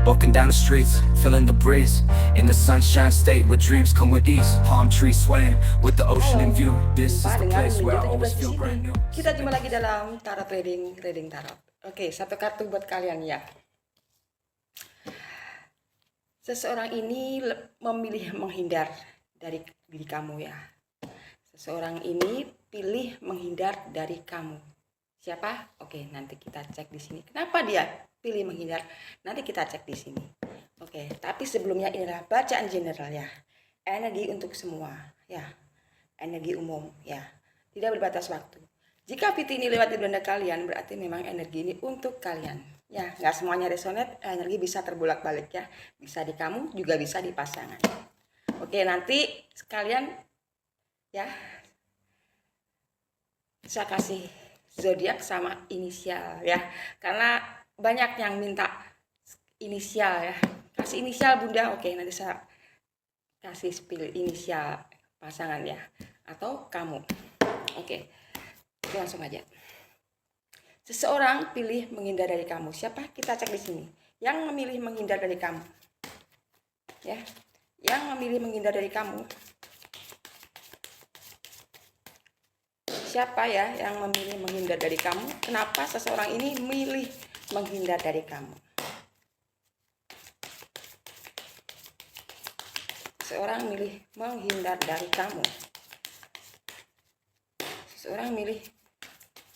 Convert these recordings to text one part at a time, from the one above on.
walking down the streets, feeling the breeze. In the sunshine state where dreams come with ease. Palm trees swaying with the ocean in view. This is Jumpa the dengan place where I Ninja always 17 di feel sini. brand new. Kita jumpa lagi dalam tarot reading tarot. Oke, satu kartu buat kalian ya. Seseorang ini memilih menghindar dari diri kamu ya. Seseorang ini pilih menghindar dari kamu. Siapa? Oke, nanti kita cek di sini. Kenapa dia pilih menghindar? Nanti kita cek di sini. Oke, tapi sebelumnya inilah bacaan general ya. Energi untuk semua ya. Energi umum ya. Tidak berbatas waktu. Jika PT ini lewat di benda kalian, berarti memang energi ini untuk kalian. Ya, nggak semuanya resonate, energi bisa terbolak-balik ya. Bisa di kamu, juga bisa di pasangan. Oke, nanti sekalian ya, saya kasih zodiak sama inisial ya. Karena banyak yang minta inisial ya. Kasih inisial Bunda, oke nanti saya kasih pilih inisial pasangan ya. Atau kamu. Oke, langsung aja. Seseorang pilih menghindar dari kamu. Siapa? Kita cek di sini. Yang memilih menghindar dari kamu. Ya. Yang memilih menghindar dari kamu. Siapa ya yang memilih menghindar dari kamu? Kenapa seseorang ini memilih menghindar dari kamu? Seseorang milih menghindar dari kamu. Seseorang milih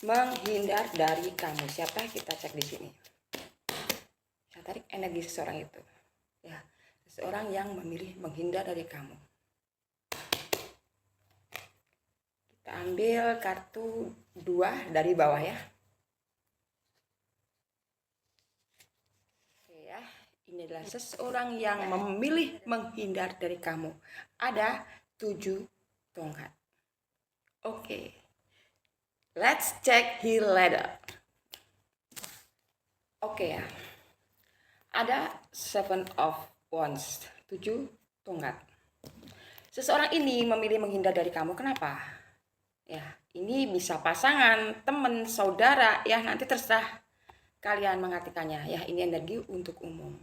menghindar dari kamu. Siapa? Kita cek di sini. Saya tarik energi seseorang itu. Ya, seseorang yang memilih menghindar dari kamu. Kita ambil kartu 2 dari bawah ya. Oke ya, ini adalah seseorang yang memilih menghindar dari kamu. Ada 7 tongkat. Oke. Let's check his ladder. Oke ya. Ada 7 of wands, 7 tongkat. Seseorang ini memilih menghindar dari kamu. Kenapa? Ya, ini bisa pasangan, teman, saudara, ya nanti terserah kalian mengartikannya. Ya, ini energi untuk umum.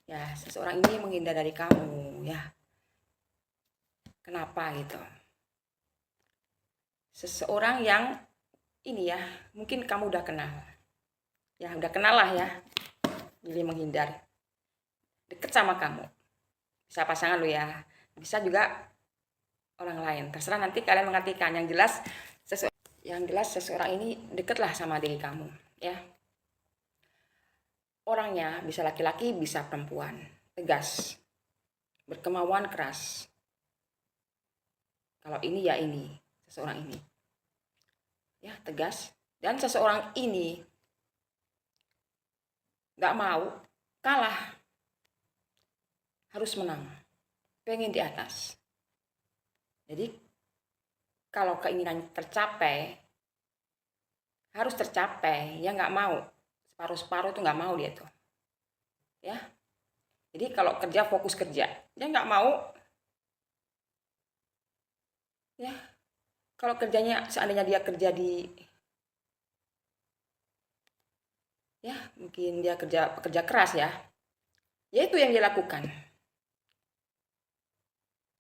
Ya, seseorang ini menghindar dari kamu, ya. Kenapa gitu? Seseorang yang ini ya, mungkin kamu udah kenal. Ya, udah kenal lah ya. Pilih menghindar. Deket sama kamu. Bisa pasangan lu ya. Bisa juga orang lain. Terserah nanti kalian mengartikan. Yang jelas seseorang ini deket lah sama diri kamu, ya. Orangnya bisa laki-laki, bisa perempuan. Tegas. Berkemauan keras. Kalau ini ya ini, seseorang ini. Ya, tegas. Dan seseorang ini gak mau kalah, harus menang, pengen di atas. Jadi kalau keinginan tercapai, harus tercapai, ya gak mau separuh-separuh itu gak mau dia tuh ya. Jadi kalau kerja fokus kerja, dia gak mau ya. Kalau kerjanya seandainya dia kerja di ya mungkin dia pekerja keras ya itu yang dia lakukan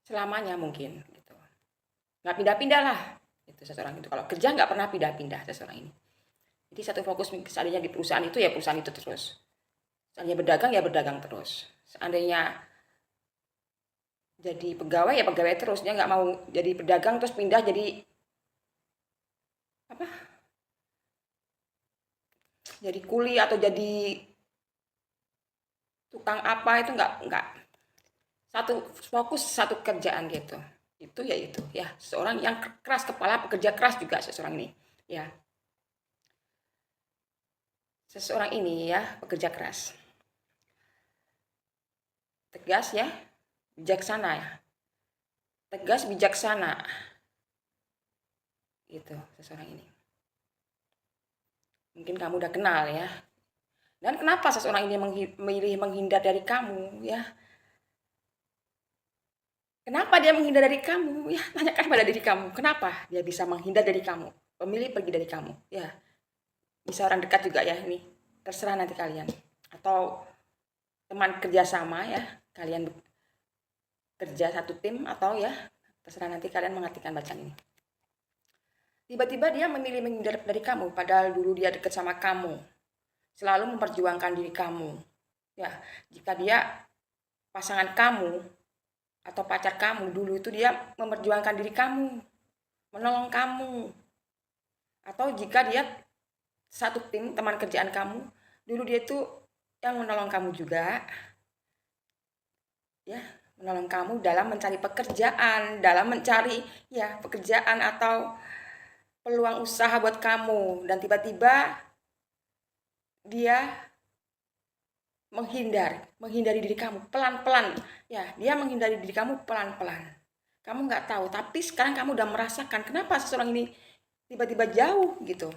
selamanya mungkin gitu, nggak pindah-pindah lah itu seseorang itu. Kalau kerja nggak pernah pindah-pindah seseorang ini. Jadi satu fokus, seandainya di perusahaan itu ya perusahaan itu terus, seandainya berdagang ya berdagang terus, seandainya jadi pegawai ya pegawai terus. Dia nggak mau jadi pedagang terus pindah jadi apa, jadi kuli atau jadi tukang apa, itu nggak. Satu fokus satu kerjaan gitu. Itu ya seorang yang keras kepala, pekerja keras juga seseorang ini ya. Seseorang ini ya pekerja keras, tegas ya, bijaksana ya, tegas bijaksana gitu seseorang ini. Mungkin kamu udah kenal ya. Dan kenapa seseorang ini memilih menghindar dari kamu ya? Kenapa dia menghindar dari kamu ya? Tanyakan pada diri kamu, kenapa dia bisa menghindar dari kamu, memilih pergi dari kamu ya. Bisa orang dekat juga ya, ini terserah nanti kalian, atau teman kerjasama ya, kalian kerja satu tim atau ya terserah nanti kalian mengartikan bacaan ini. Tiba-tiba dia memilih menghindar dari kamu, padahal dulu dia dekat sama kamu, selalu memperjuangkan diri kamu. Ya, jika dia pasangan kamu atau pacar kamu, dulu itu dia memperjuangkan diri kamu, menolong kamu. Atau jika dia satu tim teman kerjaan kamu, dulu dia itu yang menolong kamu juga, ya, menolong kamu dalam mencari pekerjaan, dalam mencari ya pekerjaan atau peluang usaha buat kamu, dan tiba-tiba dia menghindari diri kamu pelan-pelan. Ya, dia menghindari diri kamu pelan-pelan. Kamu nggak tahu, tapi sekarang kamu udah merasakan kenapa seseorang ini tiba-tiba jauh gitu.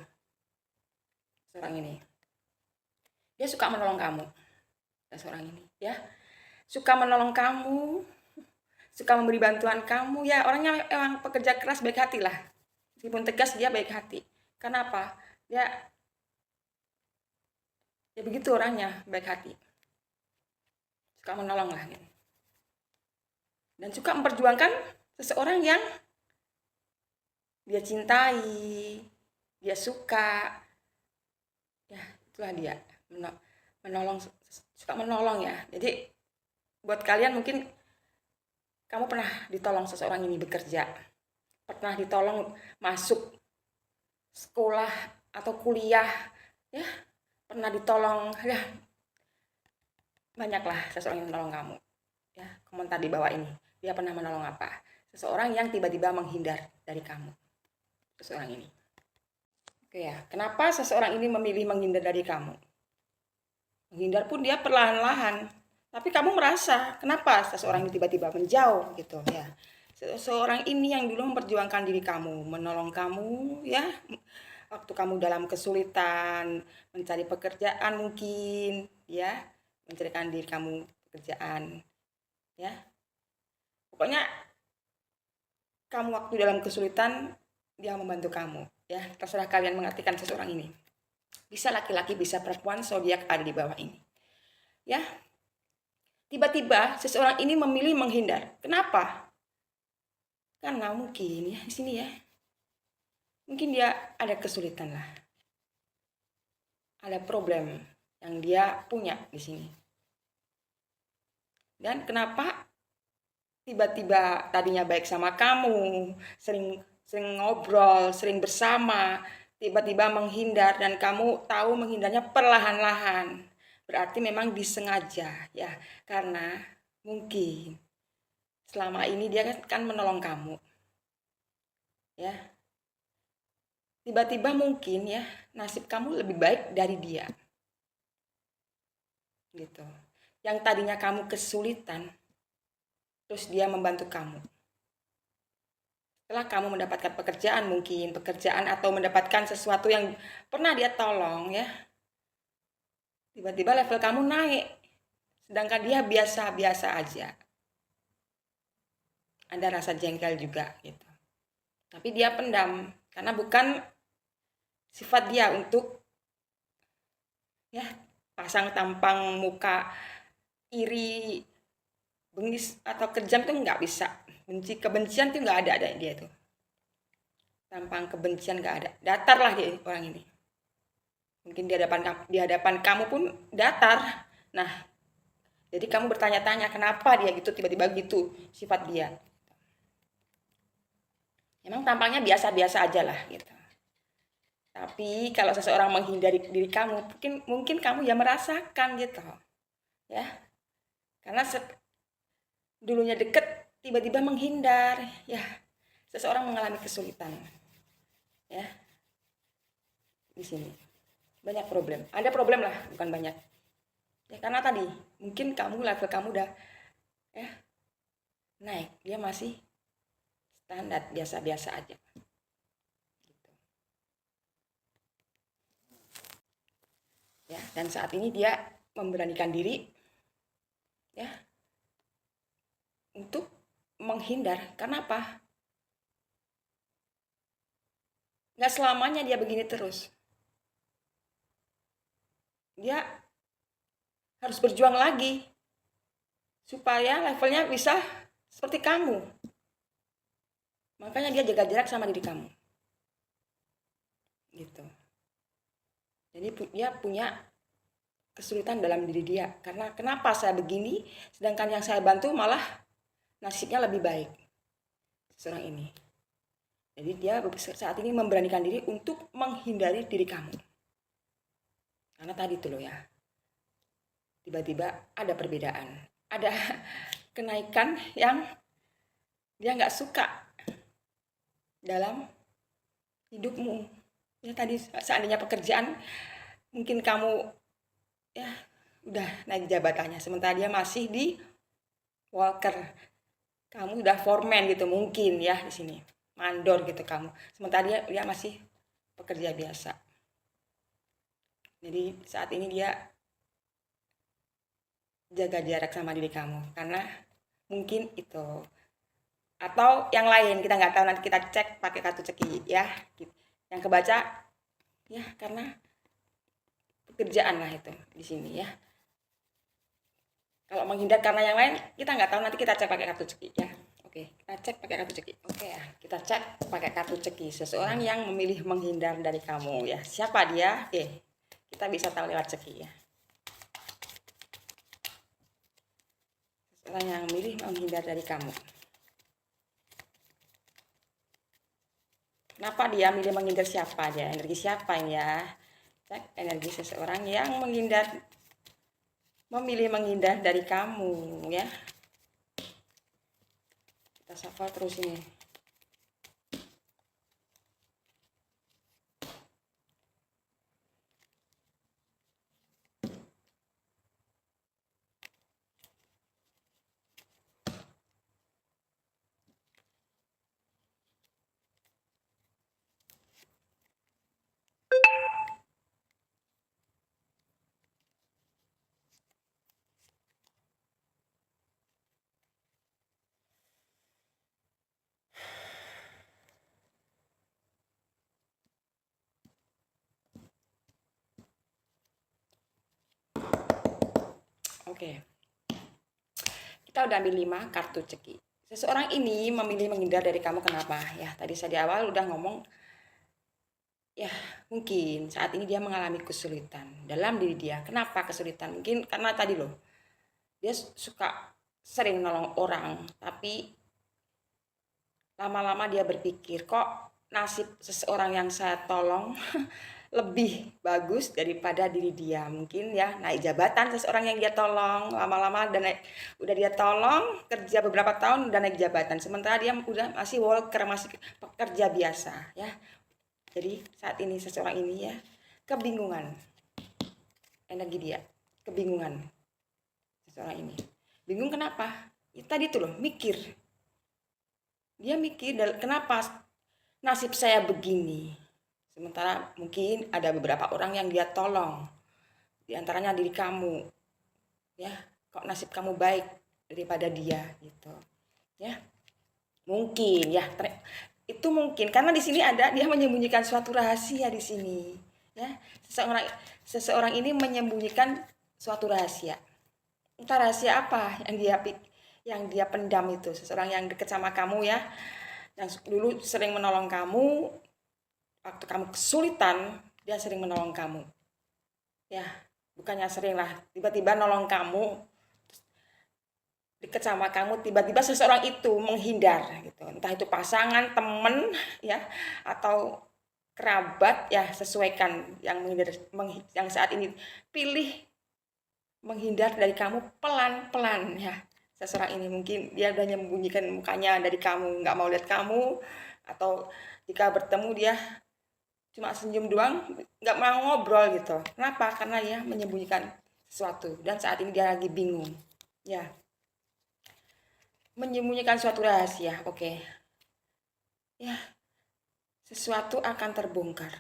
Seorang ini, dia suka menolong kamu. Seorang ini, ya, suka menolong kamu, suka memberi bantuan kamu. Ya, orangnya emang pekerja keras, baik hati lah. Meskipun tegas, dia baik hati. Kenapa? Ya begitu orangnya, baik hati, suka menolong lah gitu. Dan suka memperjuangkan seseorang yang dia cintai, dia suka, ya itulah dia, menolong, suka menolong ya. Jadi buat kalian mungkin kamu pernah ditolong seseorang ini bekerja, pernah ditolong masuk sekolah atau kuliah, ya pernah ditolong, ya banyaklah seseorang yang menolong kamu. Ya, komentar di bawah ini, dia pernah menolong apa? Seseorang yang tiba-tiba menghindar dari kamu. Seseorang ini. Oke ya, kenapa seseorang ini memilih menghindar dari kamu? Menghindar pun dia perlahan-lahan. Tapi kamu merasa, kenapa seseorang ini tiba-tiba menjauh gitu ya. Seseorang ini yang dulu memperjuangkan diri kamu, menolong kamu ya, waktu kamu dalam kesulitan, mencari pekerjaan mungkin, ya, mencarikan diri kamu pekerjaan, ya. Pokoknya kamu waktu dalam kesulitan, dia membantu kamu, ya. Terserah kalian mengartikan seseorang ini. Bisa laki-laki, bisa perempuan, zodiak ada di bawah ini. Ya. Tiba-tiba seseorang ini memilih menghindar. Kenapa? Karena mungkin ya di sini ya. Mungkin dia ada kesulitan lah. Ada problem yang dia punya di sini. Dan kenapa tiba-tiba tadinya baik sama kamu, sering ngobrol, sering bersama, tiba-tiba menghindar, dan kamu tahu menghindarnya perlahan-lahan. Berarti memang disengaja ya, karena mungkin selama ini dia kan menolong kamu. Ya. Tiba-tiba mungkin ya nasib kamu lebih baik dari dia. Gitu. Yang tadinya kamu kesulitan, terus dia membantu kamu. Setelah kamu mendapatkan pekerjaan mungkin, pekerjaan atau mendapatkan sesuatu yang pernah dia tolong ya. Tiba-tiba level kamu naik, sedangkan dia biasa-biasa aja. Ada rasa jengkel juga gitu. Tapi dia pendam, karena bukan sifat dia untuk ya pasang tampang muka iri, bengis atau kejam tuh nggak bisa. Kebencian tuh nggak ada dia tuh. Tampang kebencian nggak ada. Datar lah dia orang ini. Mungkin di hadapan kamu pun datar. Nah, jadi kamu bertanya-tanya kenapa dia gitu, tiba-tiba gitu sifat dia. Emang tampangnya biasa-biasa aja lah gitu. Tapi kalau seseorang menghindari diri kamu, mungkin kamu ya merasakan gitu. Ya. Karena dulunya deket, tiba-tiba menghindar, ya. Seseorang mengalami kesulitan. Ya. Di sini. Banyak problem. Ada problem lah, bukan banyak. Ya karena tadi, mungkin level kamu udah ya naik, dia masih standar biasa-biasa aja. Gitu. Ya, dan saat ini dia memberanikan diri ya untuk menghindar. Karena apa? Nggak selamanya dia begini terus. Dia harus berjuang lagi supaya levelnya bisa seperti kamu. Makanya dia jaga jarak sama diri kamu. Gitu. Jadi dia punya kesulitan dalam diri dia. Karena kenapa saya begini, sedangkan yang saya bantu malah nasibnya lebih baik. Seorang ini. Jadi dia saat ini memberanikan diri untuk menghindari diri kamu. Karena tadi tuh loh ya, tiba-tiba ada perbedaan. Ada kenaikan yang dia nggak suka dalam hidupmu. Ya tadi seandainya pekerjaan, mungkin kamu ya udah naik jabatannya. Sementara dia masih di worker. Kamu udah foreman gitu mungkin ya di sini. Mandor gitu kamu. Sementara dia masih pekerja biasa. Jadi saat ini dia jaga jarak sama diri kamu karena mungkin itu atau yang lain kita nggak tahu, nanti kita cek pakai kartu ceki ya. Yang kebaca ya karena pekerjaan lah itu di sini ya. Kalau menghindar karena yang lain kita nggak tahu, nanti kita cek pakai kartu ceki ya. Oke, kita cek pakai kartu ceki. Oke ya, kita cek pakai kartu ceki seseorang yang memilih menghindar dari kamu ya. Siapa dia? Kita bisa tahu lewat ceki ya. Seseorang yang memilih menghindar dari kamu. Kenapa dia milih menghindar, siapa dia? Energi siapa ini ya? Cek energi seseorang yang memilih menghindar dari kamu ya. Kita shuffle terus ini. Oke. Kita udah ambil 5 kartu ceki. Seseorang ini memilih menghindar dari kamu kenapa? Ya, tadi saya di awal udah ngomong ya, mungkin saat ini dia mengalami kesulitan dalam diri dia. Kenapa kesulitan? Mungkin karena tadi loh. Dia suka sering nolong orang, tapi lama-lama dia berpikir, kok nasib seseorang yang saya tolong lebih bagus daripada diri dia. Mungkin ya naik jabatan seseorang yang dia tolong, lama-lama udah dia tolong kerja beberapa tahun udah naik jabatan, sementara dia udah masih worker, masih pekerja biasa ya. Jadi saat ini seseorang ini ya kebingungan, energi dia kebingungan. Seseorang ini bingung kenapa? Ya, tadi tuh loh mikir, dia mikir kenapa nasib saya begini. Sementara mungkin ada beberapa orang yang dia tolong, di antaranya diri kamu. Ya, kok nasib kamu baik daripada dia gitu. Ya. Mungkin ya, itu mungkin karena di sini ada dia menyembunyikan suatu rahasia di sini. Ya, seseorang ini menyembunyikan suatu rahasia. Entah rahasia apa yang dia pendam itu. Seseorang yang dekat sama kamu ya, yang dulu sering menolong kamu. Waktu kamu kesulitan, dia sering menolong kamu. Ya, bukannya sering lah, tiba-tiba nolong kamu, dekat sama kamu, tiba-tiba seseorang itu menghindar gitu. Entah itu pasangan, temen ya, atau kerabat ya, sesuaikan yang menghindar, yang saat ini pilih menghindar dari kamu pelan-pelan ya. Seseorang ini mungkin dia udah menyembunyikan mukanya dari kamu, nggak mau lihat kamu, atau jika bertemu dia cuma senyum doang, nggak mau ngobrol gitu. Kenapa? Karena dia menyembunyikan sesuatu dan saat ini dia lagi bingung. Ya, menyembunyikan suatu rahasia. Oke. Ya, sesuatu akan terbongkar.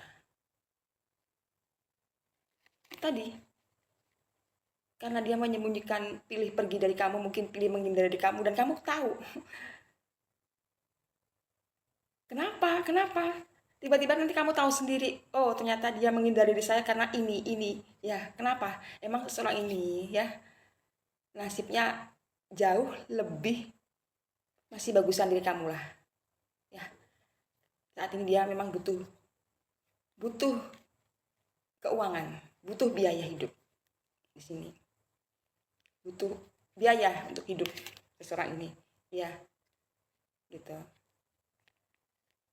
Tadi, karena dia menyembunyikan, pilih pergi dari kamu, mungkin pilih menghindar dari kamu, dan kamu tahu. Kenapa? Tiba-tiba nanti kamu tahu sendiri, oh ternyata dia menghindari dari saya karena ini. Ya, kenapa? Emang seseorang ini ya nasibnya jauh lebih masih bagusan dari kamu lah. Ya, saat ini dia memang butuh keuangan, butuh biaya hidup di sini. Butuh biaya untuk hidup seseorang ini. Ya, gitu.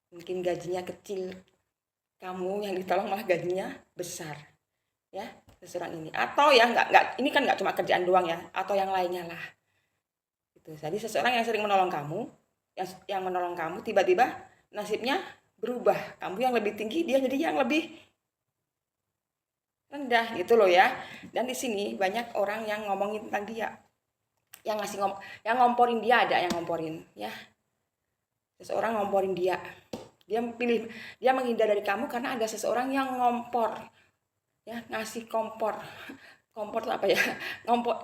Mungkin gajinya kecil, kamu yang ditolong malah gajinya besar. Ya, seseorang ini. Atau ya enggak ini kan enggak cuma kerjaan doang ya, atau yang lainnya lah. Gitu. Jadi seseorang yang sering menolong kamu, yang menolong kamu tiba-tiba nasibnya berubah. Kamu yang lebih tinggi, dia jadi yang lebih rendah gitu loh ya. Dan di sini banyak orang yang ngomongin tentang dia. Yang ngomporin dia, ada yang ngomporin ya. Seseorang ngomporin dia. Dia menghindar dari kamu karena ada seseorang yang ngompor. Ya, ngasih kompor. Kompor itu apa ya? Ngompor.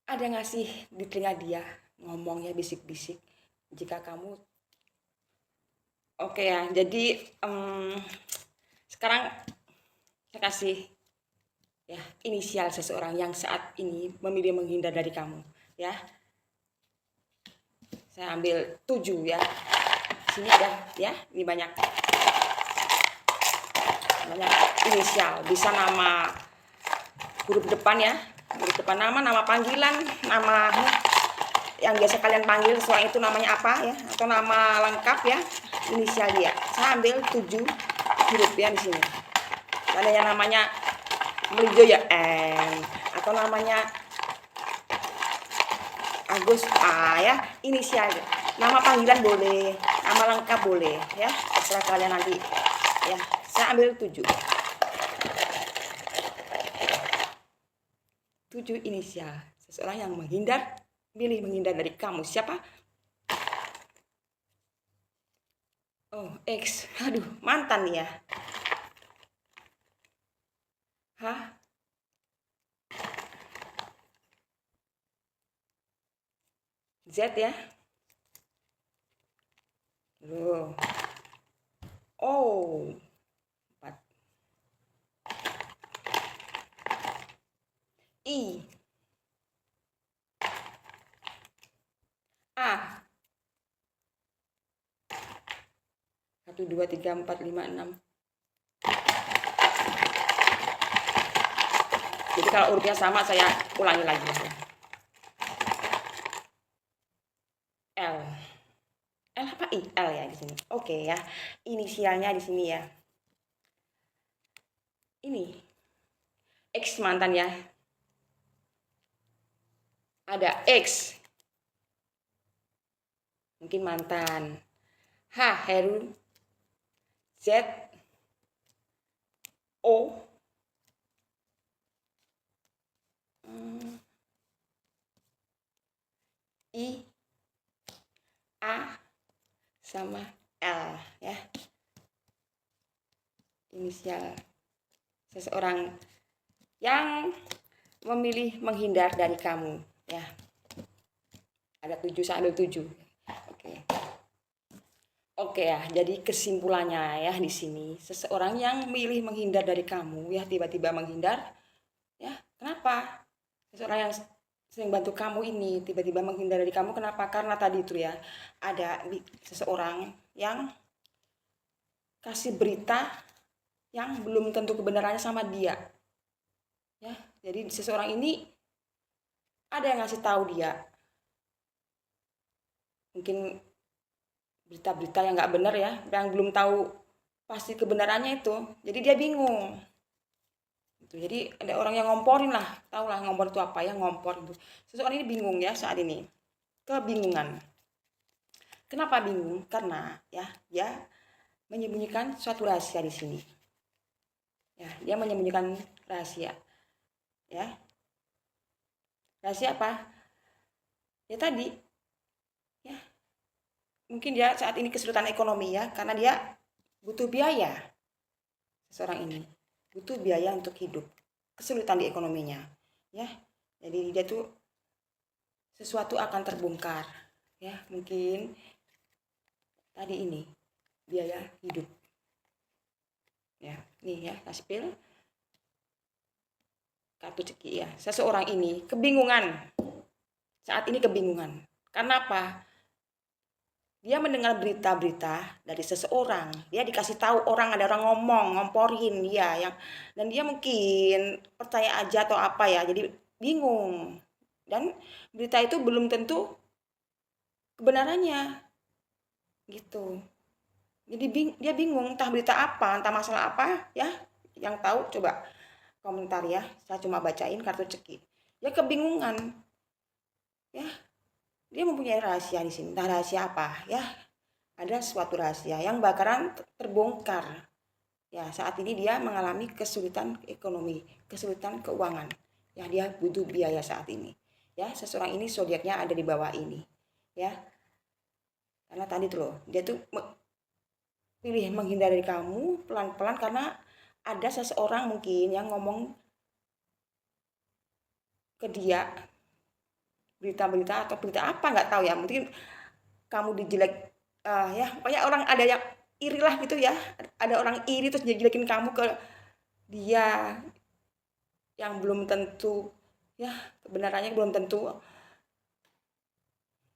Ada ngasih di telinga dia, ngomong ya bisik-bisik. Jika kamu oke ya, jadi sekarang saya kasih ya inisial seseorang yang saat ini memilih menghindar dari kamu ya. Saya ambil 7 ya. Sini ada ya, ini banyak inisial, bisa nama huruf depan ya, huruf depan nama panggilan, nama yang biasa kalian panggil seseorang itu namanya apa ya, atau nama lengkap ya, inisial dia. Saya ambil 7 huruf ya di sini. Ada yang namanya Melijo ya N, atau namanya Agus A ya, inisial. Nama panggilan boleh, nama lengkap boleh ya, terserah kalian nanti ya. Saya ambil 7 inisial seseorang yang pilih menghindar dari kamu. Siapa? Oh, X. Aduh, mantan nih ya. Hah? Z ya. Loh. Oh. 4. I. A. 1, 2, 3, 4, 5, 6. Jadi kalau urutnya sama saya ulangi lagi. L. L apa I? L ya di sini. Oke ya. Inisialnya di sini ya. Ini X mantan ya. Ada X. Mungkin mantan. H Heru. Z O I A sama L ya. Inisial seseorang yang memilih menghindar dari kamu ya. Ada 7, saya ambil 7. Oke ya, jadi kesimpulannya ya di sini, seseorang yang milih menghindar dari kamu ya, tiba-tiba menghindar ya. Kenapa? Seseorang yang sering bantu kamu ini tiba-tiba menghindar dari kamu, kenapa? Karena tadi itu ya, ada seseorang yang kasih berita yang belum tentu kebenarannya sama dia ya. Jadi seseorang ini ada yang ngasih tahu dia mungkin berita-berita yang nggak benar ya, yang belum tahu pasti kebenarannya itu, jadi dia bingung gitu. Jadi ada orang yang ngomporin lah, tahu lah ngompor itu apa ya, ngompor itu. Seseorang ini bingung ya saat ini, kebingungan. Kenapa bingung? Karena ya dia menyembunyikan suatu rahasia di sini ya, dia menyembunyikan rahasia ya. Rahasia apa ya? Tadi ya, mungkin dia saat ini kesulitan ekonomi ya, karena dia butuh biaya. Seseorang ini butuh biaya untuk hidup, kesulitan di ekonominya ya. Jadi dia tuh sesuatu akan terbongkar ya. Mungkin tadi ini biaya hidup. Ya, nih ya, kasih pil. Kartu ceki ya. Seseorang ini kebingungan. Saat ini kebingungan. Karena apa? Dia mendengar berita-berita dari seseorang. Dia dikasih tahu orang, ada orang ngomporin dia yang, dan dia mungkin percaya aja atau apa ya. Jadi bingung. Dan berita itu belum tentu kebenarannya. Gitu. Jadi dia bingung entah berita apa, entah masalah apa ya. Yang tahu coba komentar ya. Saya cuma bacain kartu ceki. Dia kebingungan. Ya. Dia mempunyai rahasia di sini. Entah rahasia apa ya. Ada suatu rahasia yang bakalan terbongkar. Ya, saat ini dia mengalami kesulitan ekonomi, kesulitan keuangan. Ya, dia butuh biaya saat ini. Ya, seseorang ini zodiaknya ada di bawah ini. Ya. Karena tadi tuh loh, dia tuh pilih menghindar dari kamu pelan-pelan karena ada seseorang mungkin yang ngomong ke dia berita-berita atau berita apa nggak tahu ya, mungkin kamu dijelek ya pokoknya orang ada yang iri lah gitu ya, ada orang iri terus jelekin kamu ke dia yang belum tentu ya kebenarannya belum tentu,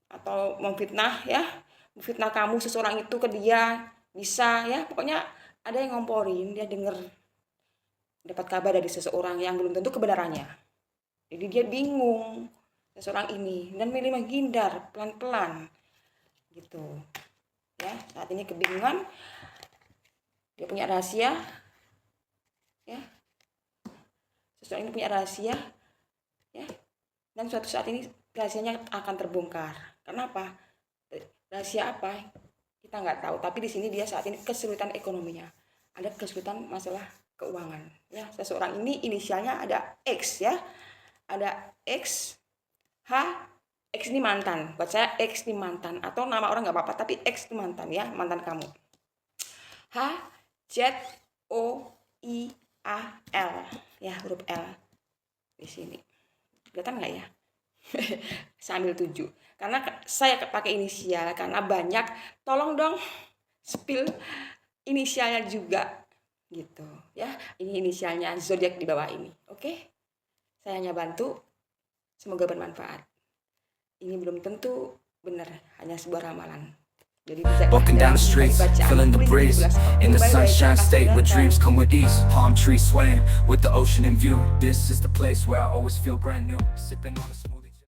atau memfitnah ya, memfitnah kamu seseorang itu ke dia bisa ya, pokoknya ada yang ngomporin, dia denger dapat kabar dari seseorang yang belum tentu kebenarannya, jadi dia bingung seseorang ini dan milih menghindar pelan-pelan gitu ya. Saat ini kebingungan, dia punya rahasia ya, seseorang ini punya rahasia ya, dan suatu saat ini rahasianya akan terbongkar. Kenapa? Rahasia apa kita nggak tahu, tapi di sini dia saat ini kesulitan ekonominya, ada kesulitan masalah keuangan ya. Seseorang ini inisialnya ada X ya, ada X H. X ini mantan, buat saya X ini mantan, atau nama orang nggak apa-apa, tapi X ini mantan ya, mantan kamu. H Z O I A L ya, huruf L di sini. Kelihatan nggak ya? Sambil 7. Karena saya pakai inisial karena banyak, tolong dong spill inisialnya juga gitu ya. Ini inisialnya zodiak di bawah ini. Oke? Saya hanya bantu. Semoga bermanfaat. Ini belum tentu benar, hanya sebuah ramalan. Jadi bisa Walking down the streets, feeling the breeze. In the sunshine state where dreams come with ease. Palm trees swaying with the ocean in view. This is the place where I always feel brand new. Sipping on a